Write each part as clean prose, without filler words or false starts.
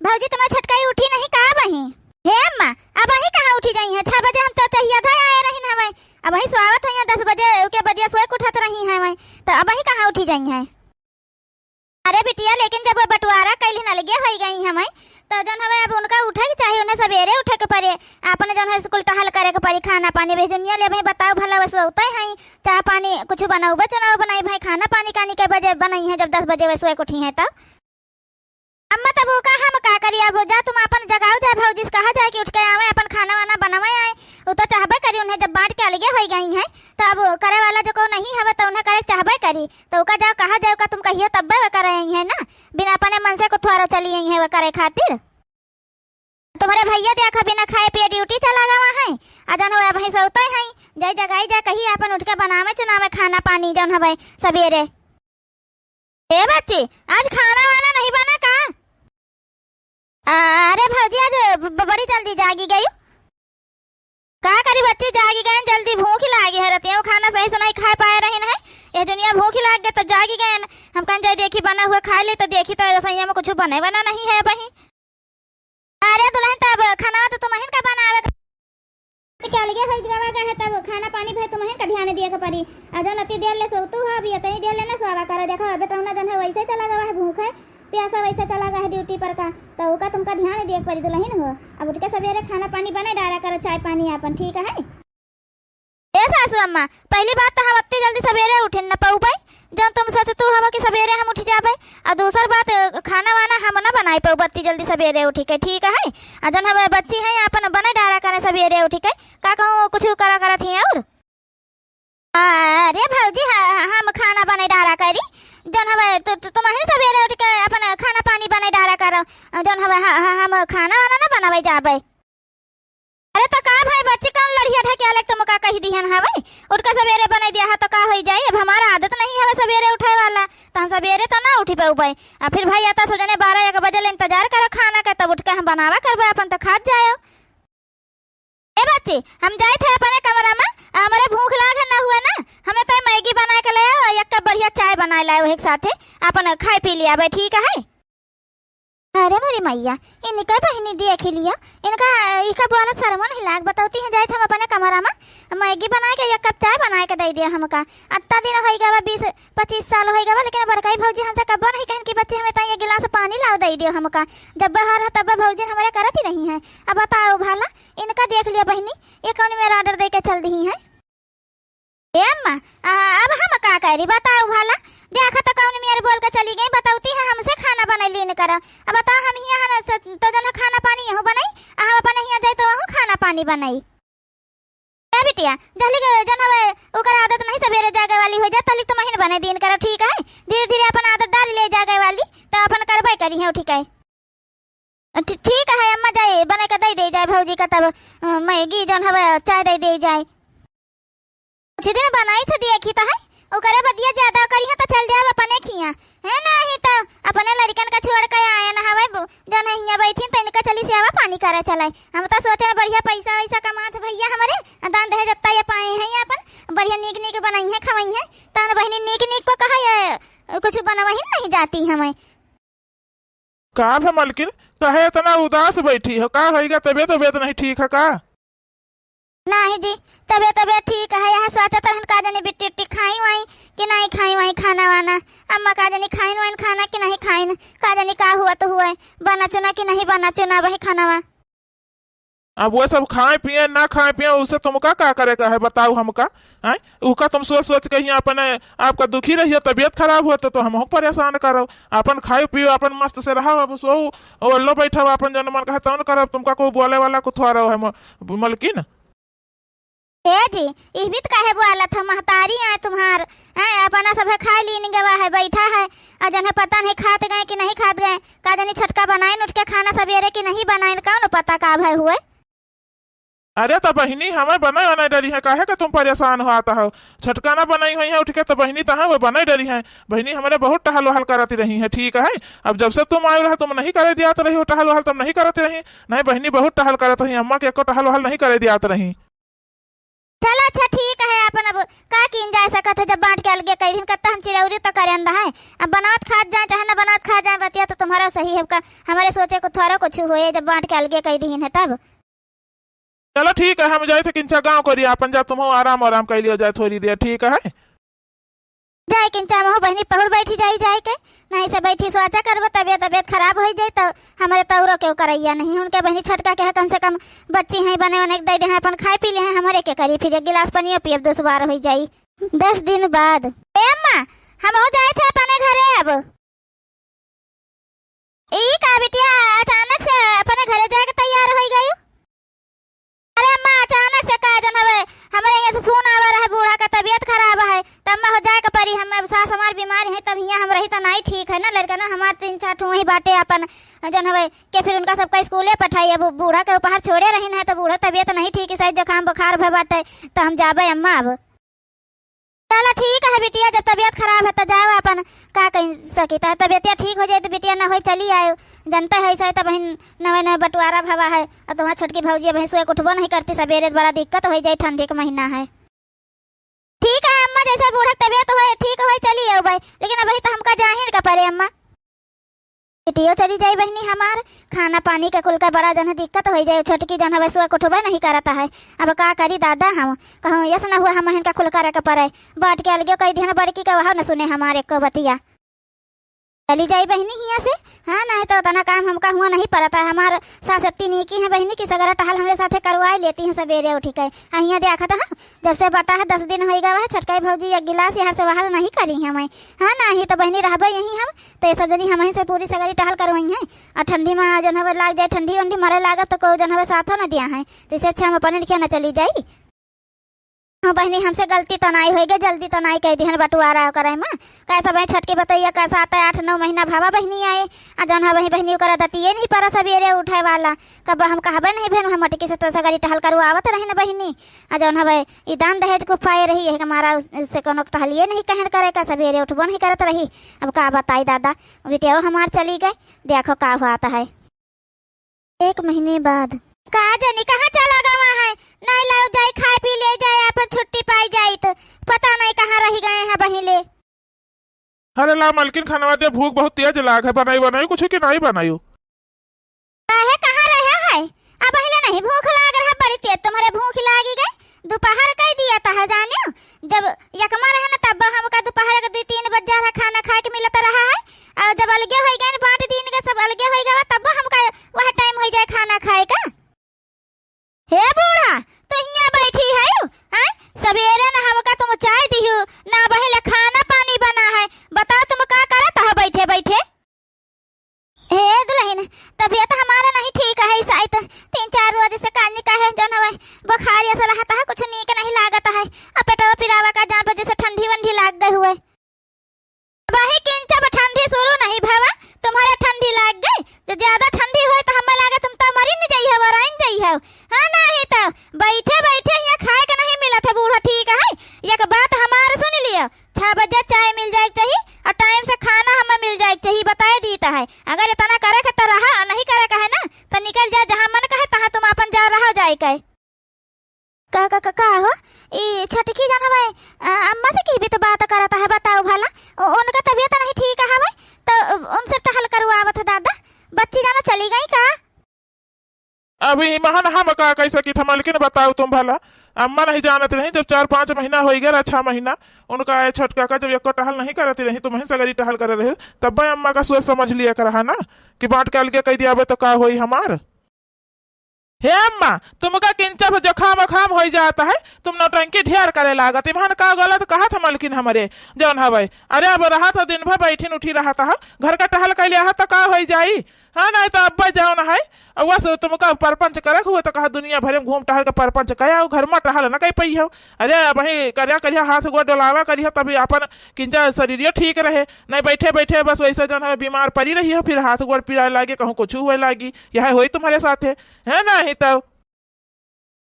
भौजी तुम्हारी छटकाई उठी नहीं का बही? हे अम्मा अब वही कहाँ उठी जाई है? 6 बजे हम तो चाहिए था आए रही ना भाई। अब वही स्वागत हुई 10 बजे के बदिया सोए उठत रही है भाई, तो अब वही कहाँ उठी जाई है? अरे बिटिया लेकिन जब बंटवारा कैली न लगे हो गई हमें तो जन हमें अब उनका उठे के चाहिए, उन्हें सवेरे उठे के पड़े, अपने जन है स्कूल टहल करे के पड़ी, खाना पानी भेजुनिया ले भाई बताओ भला बस होते हैं चाह पानी कुछ बनाऊ बचनाओ बनाई भाई, खाना पानी कानी के बजे बनाई है जब 10 बजे वे सोए उठी है तब। अम्मा तब का हम का करी? अब जा तुम अपन जगाओ जा भौजी से कहा जाए कि उठ के आवे अपन खाना वाना बनावे आए, वो तो चाहबे करी उन्हें जब बांट के अलगे हो गई हैं तो अब करे वाला जो को नहीं हवे तो उन्हें करे चाहबे करी, तो का जाओ कहा जाओ का तुम कहियो तब वे करे है ना, बिना अपने मन से को थोड़ा चली आई है वो करे खातिर। तुम्हारे भैया देखा बिना खाए पिए ड्यूटी चला गवा है, अजन हो भाई सोते हैं जय जगाई जा कही अपन उठ के बनावे चुनावे खाना पानी जन हवे सवेरे। ए बच्ची आज खाना वाना नहीं बना का? अरे भौजी आज बड़ी जल्दी जागी गई का करी? बच्ची जागी गए जल्दी, भूख लागी है रतिया खाना सही से नहीं खा पाए रहे हैं, ये दुनिया भूख लाग गए तो जागी गए। हम कहीं जाए देखी बना हुआ खा ले तो देखी तो सही में कुछ बने बना नहीं है बही। अरे दुल्हन तब खाना तो तुम्हें का बनावे क्या लगे हो जगह है तब खाना पानी भाई तुम्हें का ध्यान दिया के पड़ी, अजन अति देर ले सोतू है अभी अति देर ले ना सोवा करे, देखो बेटा जन है वैसे चला गया है, भूख है प्यासा वैसे चला गया है ड्यूटी पर का, तो उसका तुमका ध्यान दिए पड़ी दुल्हन हो। अब उठ के सवेरे खाना पानी बने डाला करो चाय पानी अपन, ठीक है? ए सासू अम्मा पहली बात तो हम इतनी जल्दी सवेरे उठे न पाऊ भाई, जब तुम सोचतू हवा कि सवेरे हम उठ जाबे, और दूसरी बात खाना वाना हम ना बनाई पाऊ इतनी जल्दी सवेरे उठी के, ठीक है? जन हमें बच्ची है अपन बने डाला करे सवेरे उठी के, का कहूँ कुछ करा करत ही और? अरे भौजी हम खाना बने डाला करी जन हवे तुम्हें सवेरे उठ के अपन खाना पानी बने डाला करो, जन हवे हम खाना वाना ना बनावे जाबे। अरे तो का भाई बच्ची कौन लड़िया ढकिया ले तुम का कही दिहन हवे उठ के सवेरे बने दिया तो का हो जाए? अब हमारा आदत नहीं है सवेरे उठे वाला, तो हम सवेरे तो ना उठी पाऊ भाई, फिर भाई आता सोचने 12-1 बजे इंतजार करो खाना का, तब उठ के हम बनावा करबे अपन तो खा जाए। ए बच्ची हम जाए थे अपने कमरा में, हमारे भूख लागे ना हुआ ना, हमें तो मैगी बना के ले आओ, एक कप बढ़िया चाय बना लाओ एक साथे अपन खाए पी लिया भाई, ठीक है? अरे मेरी मैया इनका बहनी देख लिया, इनका इनका बोला शर्म नहीं लाग, बताती है जाए थे हम अपने कमरा में मैगी बना के एक कप चाय बना के दे दिया हमका, अत्ता दिन हो गया 20-25 साल हो गया, लेकिन बड़काई भौजी हमसे कब नहीं कहन कि बच्चे हमें तो ये गिलास पानी लाओ दे दियो हमका, जब बाहर है तब भौजी हमारे करत ही नहीं है। अब बताओ भाला इनका देख लिया बहनी ये कौन मेरा ऑर्डर दे के चल दी है? ए अम्मा अब हम का करी बताओ भाला, देखा तो कौन मेरे बोल के चली गई, बताऊती है हमसे खाना बनाई लेने करा, अब बताओ हम यहाँ तो जन खाना पानी यहाँ बनाई, हम अपन यहाँ जाए तो वहाँ खाना पानी बनाई। ए बिटिया जल्दी जन हवे ओकर आदत नहीं सवेरे जागे वाली हो जाए तली तुम बने दिन करो, ठीक है? धीरे धीरे अपन आदत डाल ले जागे वाली तो अपन करबे करी है, ठीक है? ठीक है अम्मा जाए बने के दे जाए भौजी का, तब मैगी जन हवे चाय दे जाए, कुछ दिन बनाई थी देखी तो है ओकरे बदिया ज्यादा करी है तो चल जाए अपने खिया है ना, ही तो अपने लड़कन का छोड़ के आए ना हवे जन यहाँ बैठी तो इनका चली से आवा पानी करे चलाए, हम तो सोचे बढ़िया पैसा वैसा कमात भैया हमारे दान दहे जत्ता ये पाए हैं अपन बढ़िया नीक नीक बनाई है खवाई है, तन बहनी नीक नीक को कहा कुछ बनवा ही नहीं जाती हमें। का है मलकिन कहे इतना उदास बैठी हो, का होगा? तबियत नहीं ठीक है का? नहीं जी तबियत ठीक है, यहाँ सोचत रहन का जानी बिट्टी उट्टी खाई वाई कि नहीं खाई वाई खाना वाना, अम्मा का जानी खाइन वाइन खाना कि नहीं खाइन, का जानी का हुआ तो हुआ बना चुना कि नहीं बना चुना वही खाना वा। अब वो सब खाए पिए ना खाए पिए उससे तुमका का करे का है बताओ हमका? हैं उसका तुम सोच के ही अपने आपका दुखी रहिए, तबियत खराब हुआ तो हम परेशान करो, अपन खाओ पियो अपन मस्त से रहो, अब सो ओल्लो बैठो अपन जन मन कहे तौन करो, तुमका कोई बोले वाला को थोड़ा है मलकिन। ए जी इस भी कहे बोला था महतारी आए तुम्हार अपना सब खा ली गवा है बैठा है, और जन पता नहीं खाते गए कि नहीं खाते गए, का जानी छटका बनाए उठ के खाना सवेरे कि नहीं बनाए कौन पता का भाई हुए। अरे तो बहनी हमें बनाई बनाई डरी है, काहे का तुम परेशान हो आता हो? छटका ना बनाई हुई है उठ के तो बहनी तो वो बनाई डरी है, बहनी हमारे बहुत टहल वहल कराती रही है, ठीक है? अब जब से तुम आए रहे तुम नहीं करे दिया रही हो टहल वहल, तुम नहीं करती रही, नहीं बहनी बहुत टहल करत रही, अम्मा के एको टहल वहल नहीं करे दिया रही। चलो अच्छा ठीक है अपन अब का किन जा सकत है जब बांट के अलगे कई दिन कत्ता हम चिरौरी तो करे अंदा है। अब बनात खात जाए चाहे ना बनात खा जाए बतिया तो तुम्हारा सही है का हमारे सोचे को थोड़ा कुछ हुए जब बांट के अलगे कई दिन है तब। चलो ठीक है, हम जाए थे किंचा गाँव करिए अपन, जा तुम आराम आराम कर लियो जाए थोड़ी देर, ठीक है जाए किंचा महो बहनी पहुड़ बैठी जाए के नहीं से बैठी सोचा करब तबियत खराब हो जाए तो हमारे तौरो के करैया नहीं उनके बहनी छटका के है कम से कम बच्ची है बने बने दे दे अपन खाए पी ले हैं हमारे के करी फिर एक गिलास पनियो पियब 10 बार हो जाई 10 दिन बाद। ए अम्मा हम हो जाए थे अपने घरे अब ई का बिटिया अचानक से अपने घरे जाके तैयार हो गई। अरे अम्मा अचानक से का जन हवे हमारे यहाँ से फोन आवा रहा है बूढ़ा का तबियत खराब है तब मैं हो जाए के परी हम सास हमार बीमार है तब यहाँ हम रही तो नहीं ठीक है ना लड़का ना हमार 3-4 ठू ही बाटे अपन जन हवे के फिर उनका सबका स्कूले पठाई अब बूढ़ा के उपहार छोड़े रही है तो बूढ़ा तबियत नहीं ठीक है शायद जुकाम बुखार भय बाटे तो हम जाबे अम्मा अब। चलो ठीक है बिटिया जब तबियत खराब है तो जाओ अपन का कह सकी तबियत ठीक हो जाए तो बिटिया ना हो चली आयो जनता है ऐसा तो बहन नवे नवे बंटवारा भवा है और तुम्हारा छोटकी भौजी बहन सुबह उठबो नहीं करती सवेरे बड़ा दिक्कत हो जाए ठंडी का महीना है। ठीक है अम्मा जैसे बूढ़ा तबियत हो ठीक हो चली आओ भाई लेकिन अभी तो हमका जाहिर का पड़े अम्मा बिटियो चली जाए बहनी हमार खाना पानी का कुल का बड़ा जन दिक्कत हो जाए छोटकी जन हवे सुबह उठबो नहीं करता है अब का करी दादा हम कहूँ यस ना हुआ हम इनका कुल करे का पड़े बाट के अलगे कई दिन बड़की का वह न सुने हमारे को बतिया चली जाए बहनी यहाँ से। हाँ नहीं तो तना काम हमका हुआ नहीं पड़ता है हमार सास इतनी नीकी है बहनी की सगरा टहल हमारे साथे करवा लेती हैं सवेरे उठी के यहाँ देखा था जब से बटा है 10 दिन हो गया है छोटकाई भौजी एक गिलास यहाँ से बाहर नहीं करी है मैं। हाँ नहीं तो बहनी रहबे यहीं हम तो ये सब जनी हम से पूरी सगरी टहल करवाई है और ठंडी में जन हवे लाग जाए ठंडी उंडी मरे लागत तो को जन हवे साथों न दिया है तो इससे अच्छा हम अपने लिखे न चली जाई। हाँ बहनी हमसे गलती तो नहीं होगी जल्दी तो नहीं कह दी बटुआरा करे माँ कैसा बहन छटकी बताइए कैसा आता है 8-9 महीना भावा बहनी आए आ जौन है बहनी करा दतिए नहीं पड़ा सवेरे उठे वाला कब हम कहबे नहीं बहन हम मटकी से सगरी टहल करवावत रही न बहनी आ जौन है ई दान दहेज को पाए रही है हमारा उससे कोनो टहलिए नहीं कहन करे का सवेरे उठबो नहीं करत रही। अब का बताई दादा बेटिया हमार चली गए देखो का हुआ है 1 महीने बाद का जानी कहाँ चला गवा है नहीं लाओ जाए खाए पी ले जाए अपन छुट्टी पाई जाए तो पता नहीं कहाँ रह गए हैं बहिले। अरे ला मलकिन खानवा दे भूख बहुत तेज लाग है बनाई कुछ की नहीं बनाई काहे कहाँ रहे है अब बहिले नहीं भूख लाग रहा बड़ी तेज तुम्हारे भूख लागी गई दोपहर कह दिया था जानियो जब यकमा रहे ना तब हमका दोपहर के 2-3 बजे रहा खाना खाए के मिलता रहा है और जब अलगे हो गए बाट दिन के सब अलगे हो गए तब हमका वह टाइम हो जाए खाना खाए का। हे बूढ़ा तो यहाँ बैठी है सवेरे ना हमका तुम चाय दियो ना बहले खाना पानी बना है बताओ तुम का करत हो बैठे बैठे। हे दुल्हन तबीयत हमारा नहीं ठीक है शायद 3-4 रोज से कानी का है जन हवे बुखार ऐसा रहता है कुछ नीक नहीं लागता है अब पेटवा पिरावा का जान वजह से ठंडी वंडी लाग गए हुए वही किंचा ठंडी शुरू नहीं भावा तुम्हारे ठंडी लाग गई तो ज्यादा ठंडी हुई तो हमें लागे तुम तो मरी नहीं जाई है वराइन जाई है। हाँ नहीं तो बैठे बैठे यहाँ खाए का नहीं मिला था बूढ़ा ठीक है एक बात हमारे सुन लियो 6 बजे चाय मिल जाए चाहिए और टाइम से खाना हमें मिल जाए चाहिए बताए देता है अगर इतना करे का तो रहा नहीं करे का है ना तो निकल जाए जहाँ मन कहे तहाँ तुम अपन जा रहा जाए कहे का हो ये छटकी जान हवे अम्मा से की भी तो बात करता है बताओ भला उनका तबीयत नहीं ठीक है तो उनसे टहल करवावत दादा बच्ची जाना चली गई का अभी महान हम का कैसे की था मलकिन बताओ तुम भला अम्मा नहीं जानत रही जब 4-5 महीना हो गया 6 महीना उनका छोटका का जब एक टहल नहीं करती रही तो वहीं सगरी टहल कर रहे तब अम्मा का सोच समझ लिया कर है ना कि बांट के अलगे कह दिया तो का होई हमार। हे अम्मा तुमका किंचा जुखाम हो जाता है तुम नौटंकी ढेर करे लागत इमान का गलत कहा था मलकिन हमारे जौन हवे अरे अब रहा था दिन भर बैठी उठी रहा था घर का टहल कर लिया तो का हो जाई। हाँ नहीं तो अब्बा जाओ ना है वह तुमका परपंच करे हुए तो कहा दुनिया भरे में घूम टहल के परपंच कया घर में टहल ना कहीं पई हो अरे वही करिया हाथ गोड़ डोलावा करिया तभी अपन किंचा शरीर ठीक रहे नहीं बैठे बैठे बस वैसे जन है बीमार पड़ी रही है फिर हाथ गोड़ पीड़ा लागे कहूँ कुछ हुए लागी यह हुई तुम्हारे साथ है ना ही तब।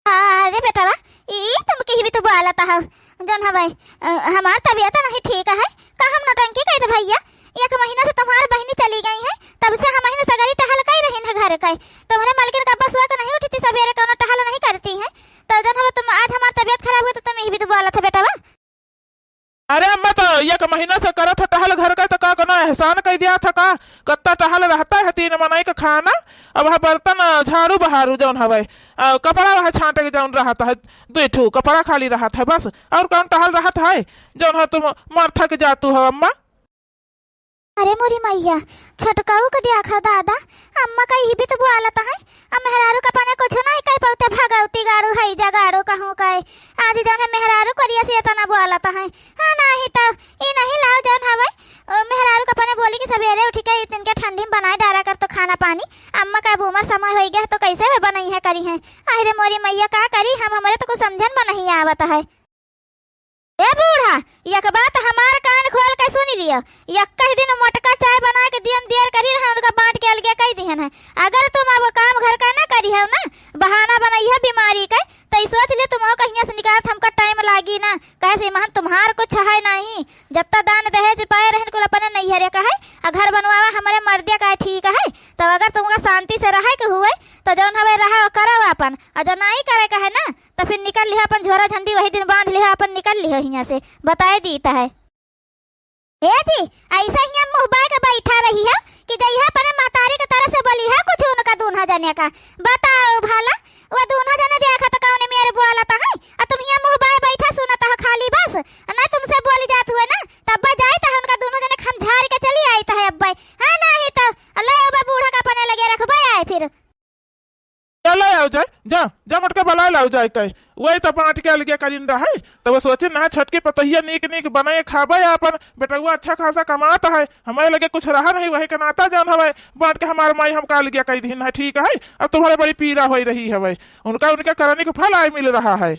अरे बेटा ये तुम कहीं भी तो बोलता है जन है भाई हमार तबीयत नहीं ठीक है का हम नौटंकी कह दे भैया 1 महीना से तुम्हारी बहनी चली गई है तब से हम महीने सगरी टहल कर रही है घर का तुम्हारे मलकिन का बस नहीं उठी थी सवेरे कोनो टहल नहीं करती है तो जन हमें तुम आज हमारी तबीयत खराब हुई तो तुम यही भी तो बोला था बेटा बा। अरे अम्मा तो एक महीना से करा था टहल घर का, तो का कना एहसान कर दिया था का कत्ता टहल रहता है 3 मनाई का खाना। अब वह बर्तन झाड़ू बहारू जौन हवे, कपड़ा वह छांटे के जौन रहता है 2 ठू कपड़ा खाली रहता है बस, और कौन टहल रहता है जौन है तुम मार थक जातू हो अम्मा। अरे मोरी मैया छटकाऊ का दिया खा दादा, अम्मा का ही भी तो बुआ लाता है। अब मेहरारू का पाने कुछ नहीं कह पाते, भगावती गाड़ू है जगाड़ो कहूँ का आज जौन है मेहरारू करिया से तना बुआ लाता है। हाँ नहीं तो ये नहीं लाओ जौन हवे मेहरारू का पाने बोली कि सवेरे उठ के दिन के ठंडी में बनाए डारा कर तो खाना पानी। अम्मा का अब उम्र समय हो गया तो कैसे वे बनाई है करी है। अरे मोरी मैया का करी हम, हमारे तो कुछ समझन में नहीं आवत है। ए बूढ़ा एक बात हमार कान खोल के सुन लियो, एक दिन मोटका चाय बना के दियम देर करी रहा उनका बांट के अलगे कह दिहन है। अगर तुम अब काम घर का ना करी हो ना, बहाना बनाई है बीमारी का, तो सोच ले तुम कहीं से निकाल हमका टाइम लागी ना। कैसे महन तुम्हार कुछ है नहीं, जत्ता दान दहेज पाए रहन को अपने नहीं हरे का है, घर बनवावा हमारे मर्दिया का ठीक है। तो अगर तुमका शांति से रहे के हुए तो जौन हवे रहा करो अपन, और जो नहीं करे का है ना तो फिर निकल लिया अपन झोरा झंडी वही दिन बांध लिया अपन निकल लिया यहाँ से, बताए दीता है। ए जी ऐसा ही मुंह बाय के बैठा रही है कि जइहा अपने महतारी के तरफ से बोली है कुछ उनका दूल्हा जाने का, बताओ भाला वो दूल्हा जाने देखा तो कौन मेरे बुआ लाता है, और तुम यहाँ मुंह बाय बैठा सुनता है खाली बस ना, तुमसे बोली जात हुए ना तब जाए तो उनका दोनों जने खमझार के चली आई है अब्बा। हाँ नहीं तो अल्लाह बूढ़ा का अपने लगे रखबा आए फिर चलो आओ जाए जा जा मटका बला लाओ जाए कहे वही तो बांट के अलगे करीन रहा है। तो वो सोचे ना छटके पतहिया नीक नीक बनाए खाबे अपन बेटुआ अच्छा खासा कमाता है, हमारे लगे कुछ रहा नहीं वही का नाता जान हवे बांट के हमारे माई हमका अलगे कह दिन है। ठीक है अब तुम्हारे बड़ी पीड़ा हो रही है भाई, उनका उनके करने को फल आए मिल रहा है।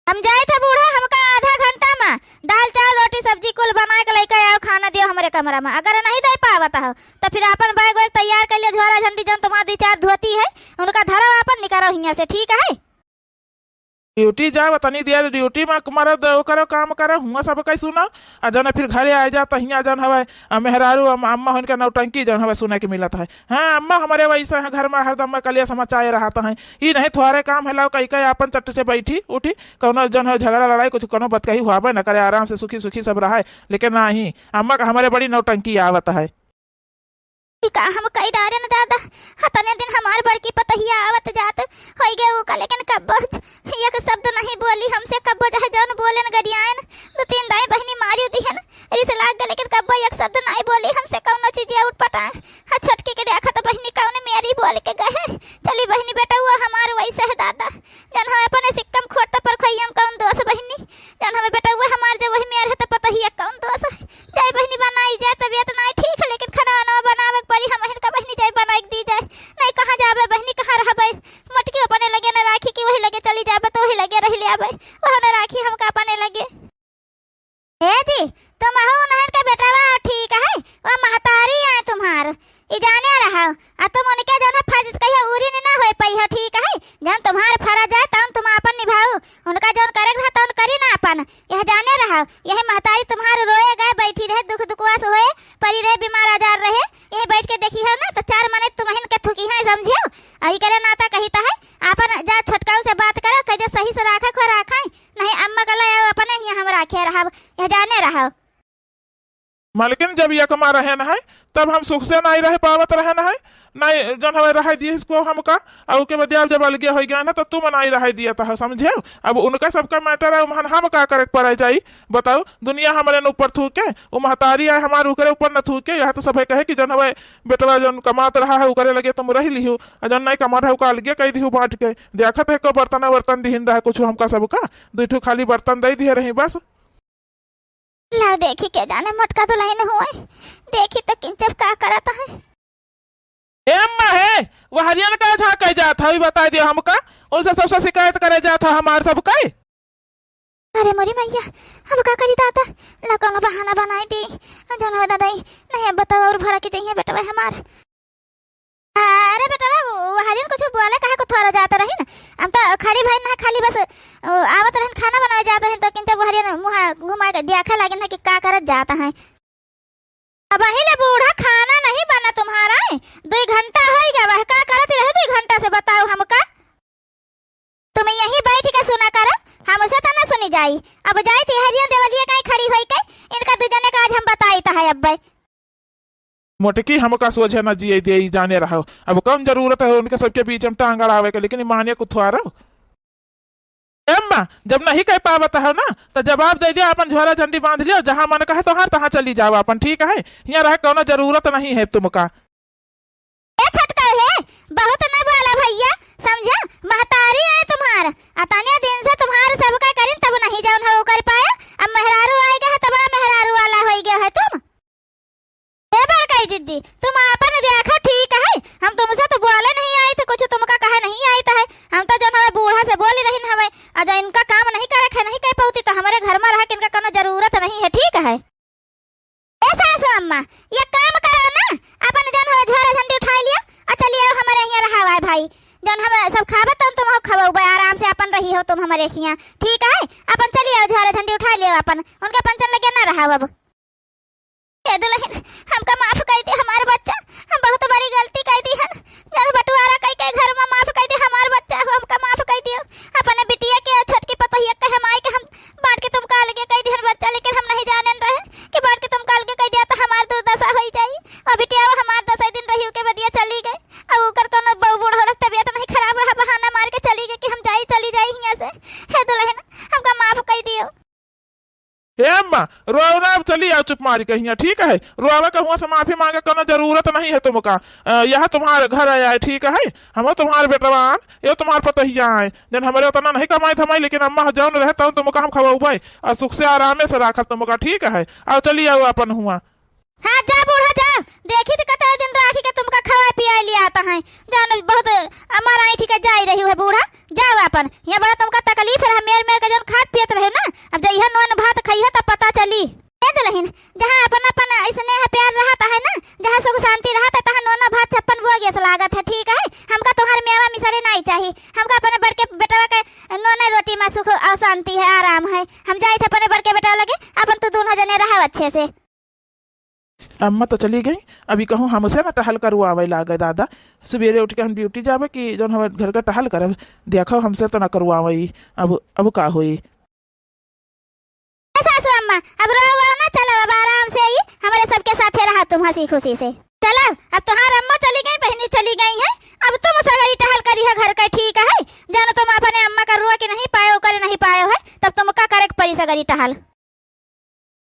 हम जाए थे बूढ़ा हमका आधा घंटा में दाल चावल रोटी सब्जी कुल बना के लेके आओ खाना दियो हमारे कमरा में। अगर नहीं दे पावत हो तो फिर अपन बैग वैग तैयार कर लियो, झोरा झंडी जन तुम्हारी 2-4 धोती है उनका धरो अपन निकालो यहाँ से, ठीक है। ड्यूटी जाओ तनी देर ड्यूटी में करो करो काम करो हुआ सब कहीं सुना आ जन फिर घरे आ जा तहिया जन हवे मेहरारू अम्मा उनका नौटंकी जन हवे सुने के मिलता है। हाँ अम्मा हमारे वैसे है घर में हरदम कलिया समाचार रहता है, ये नहीं थोड़े काम है लो कहीं कहीं अपन चट्ट से बैठी उठी कौनो जन है झगड़ा लड़ाई कुछ कोनो बात कही हुआ न करे, आराम से सुखी सुखी सब रहा है। लेकिन नहीं अम्मा का हमारे बड़ी नौटंकी आवत है। का हम कई डारे न दादा हतने दिन हमार बड़की पतहिया आवत जात होई गए वो का, लेकिन कब्बो एक शब्द नहीं बोली हमसे, कब्बो चाहे जौन बोले न गरियान 2-3 दाई बहनी मारी दिहन रिस लाग गए, लेकिन कब्बो एक शब्द नहीं बोली हमसे कौनो चीज उठ पटा। हाँ छटके के देखा तो बहनी कौन मेरी बोल के गए चली बहनी बेटा हुआ हमार वैसे है दादा जन हमें अपने सिक्कम खोटता पर खोइयम कौन दोष बहनी जन हमें बेटा हुआ हमार जब वही मेरे तो पतहिया कौन दोष जाए बहनी बनाई जाए तबियत नहीं ठीक है, लेकिन खाना वाना बनावे परी हम का बहनी जाए बनाई दी जाए नहीं कहाँ जावे बहनी कहाँ रहबे मटकी अपने लगे न राखी की वही लगे चली जाबे तो वही लगे रह लियाबे वह न राखी हमका अपने लगे। हे जी तुम हो नहर के बेटावा ठीक है वो महतारी है तुम्हार ई जाने रहा आ तुम उनके जन फर्ज कहियो उरी ना होए पई हो, ठीक है जन तुम्हार फर्ज है तब तुम अपन निभाओ, उनका जन करे रहा तौन करी ना अपन। यह जाने रहा यही महतारी तुम्हार रोए गए बैठी रहे दुख दुखवास होए परी रहे बीमार आजार रहे यही बैठ के देखी है ना तो 4 मने तुम्हें के थुकी है समझियो आई करे नाता कहीता है अपन जा छटकाऊ से बात करो कहे सही से राखा खो राखा नहीं अम्मा का लाया अपने ही हम राखे रहा। यह जाने रहा मालकिन जब ये कमा रहे न है तब हम सुख से नहीं रह पावत रहे न है नहीं जन हमें रह दिए इसको हमका और के बाद जब अलगे हो गया ना तो तुम नहीं रह दिया था समझे। अब उनका सबका मैटर है हम का करे पड़े जाई बताओ दुनिया हमारे ऊपर थूक के वो महतारी है हमारे ऊपर ऊपर न थूक के यहाँ तो सब कहे कि जन हमें बेटवा जन कमात रहा है करे लगे तुम रह लिहू जन नहीं कमा रहा अलगे कह दी बांट के देखत है को बर्तन वर्तन दीन रहा कुछ हमका सबका 2 खाली बर्तन दे दिए रही बस। ला देखी के जाने मटका तो लाइन हुआ देखी तो किंचप का करता है। ए अम्मा है वो हरियाणा का जहाँ कह जाता है बता दिया हमका उनसे सबसे शिकायत करे जाता हमारे सब का। अरे मोरी मैया अब का करी दादा ला कोनो बहाना बनाई दी जानो दादा नहीं बताओ और भरा के चाहिए बेटा हमार। अरे बेटा वो हरियन कुछ बोले कहा को थोड़ा जाता रही ना हम तो खड़ी भाई ना खाली बस आवत रहन खाना बनाए जाता है तो किंचा वो हरियन मुंह घुमा के देखा लगे ना कि का करत जाता है। अब ले बूढ़ा खाना नहीं बना तुम्हारा 2 घंटा हो गया वह का करत रहे 2 घंटा से बताओ हमका तुम्हें भाई। अब जाई थी हरिया देवलिया कहीं खड़ी हुई कहीं इनका दूजने का आज हम बताई था है अब भाई। मोटकी हमका सोझे न जिए दे जाने रहो। अब कम जरूरत है उनके सबके बीच में टांग अड़ावे के, लेकिन मानिए कुथुआ रहो। एम्मा जब नहीं कह पावत है ना तो जवाब दे दिया, अपन झोरा झंडी बांध लियो, जहां मन कहे तो तहां चली जाओ अपन, ठीक है? यहाँ रह कोनो जरूरत नहीं है तुमका। ए छटका है बहुत न बोला भैया, समझा? महतारी है तुम्हार, अतने दिन से तुम्हारे सबका करिन तब नहीं जाऊन हो कर पाया। अब मेहरारू आ गया है तब मेहरारू वाला हो गया है तुम। ए बड़काई जिज्जी तुम अपन देखो, ठीक है? हम तुमसे तो बोले नहीं आई थे, कुछ तुमका कहा नहीं आई था। हम तो जन हमें बूढ़ा से बोली रही हमें, अजय इनका काम नहीं करे है नहीं कह पाती तो हमारे घर में रह के इनका कोनो जरूरत नहीं है, ठीक है? ए सासू अम्मा ये काम करो ना, अपन जन हमें झोरा झंडी उठा लिया और चलिए हमारे यहाँ रहा है भाई। जन हम सब खावे तुम खवाओ आराम से अपन रही हो तुम हमारे यहाँ, ठीक है? अपन चलिए झोरा झंडी उठा लियो अपन, उनका पंचन लगे ना रहा अब। दुल्हन हमका माफ कर दे हमारे बच्चा, हम बहुत बड़ी गलती कर दी है। जन बटवारा कई कई घर में माफ कर दे हमारे बच्चा, हमका माफ कर दियो। अपने बिटिया के छटकी पतोहिया के हम आई के हम बांट के तुम काल के कह दिहन बच्चा, लेकिन हम नहीं जाने रहे कि बांट के तुम काल के कह दिया तो हमार दुर्दशा हो जाई। और बिटिया हमार 10 दिन रही के बदिया चली गई, अब ओकर कोनो बूढ़ हो तबियत नहीं खराब रहा, बहाना मार के चली गई कि हम चली जाई यहाँ से। हे दुल्हन हमका माफ कर दियो। एम्मा रोना चली आओ चुप मारी कहीं, ठीक है? रोवे का हुआ से माफी मांगे कोनो जरूरत नहीं है तुमका। यह तुम्हारे घर आया है, ठीक है? हम तुम्हारे बेटवान ये तुम्हारे पतहिया आए जन हमारे उतना नहीं कमाई थमाई, लेकिन अम्मा जौन रहता हूँ तुमका हम खवाऊ और सुख से आरामे से राखब तुमका, ठीक है? आओ चली आओ अपन हुआ। हाँ जा बूढ़ा जा, देखी तो कतई दिन राखी के तुमका खवा पिया लिया आता है, जान बहुत हमारा आई ठीक है जाई रही है बूढ़ा, जाओ अपन। यहाँ बड़ा तुमका तकलीफ है मेर मेर का जन खात पियत रहे ना, अब जइहा नोन भात खइहा तब पता चली। ए दुल्हन जहाँ अपन अपन इसने प्यार रहता है ना, जहाँ सुख शांति रहता है तहाँ नोना भात छप्पन भोग लागत है, ठीक है? हमका तुम्हारे मेवा मिसरे नहीं चाहिए, हमका अपने बड़के बेटा के नोना रोटी में सुख और शांति है, आराम है। हम जाए थे अपने बड़के बेटा लगे, अपन तो दोनों जने रहा अच्छे से। अम्मा तो चली गई, अभी कहूँ हमसे ना टहल करवावे लागे दादा, सवेरे उठ के हम ड्यूटी जावे कि जो हम घर का टहल करब, देखो हमसे तो ना करवावई। अब का हुई? सासू अम्मा अब रोवा ना, चलो अब आराम से ही हमारे सबके साथे रहा तुम हंसी खुशी से। चलो अब तुम्हारी अम्मा चली गई, बहनी चली गई है, अब तुम सगरी टहल करी है घर का, ठीक है? जानो तुम अपने अम्मा का रुआ के नहीं पाए करे नहीं पाए है, तब तुम का करे परी सगरी टहल।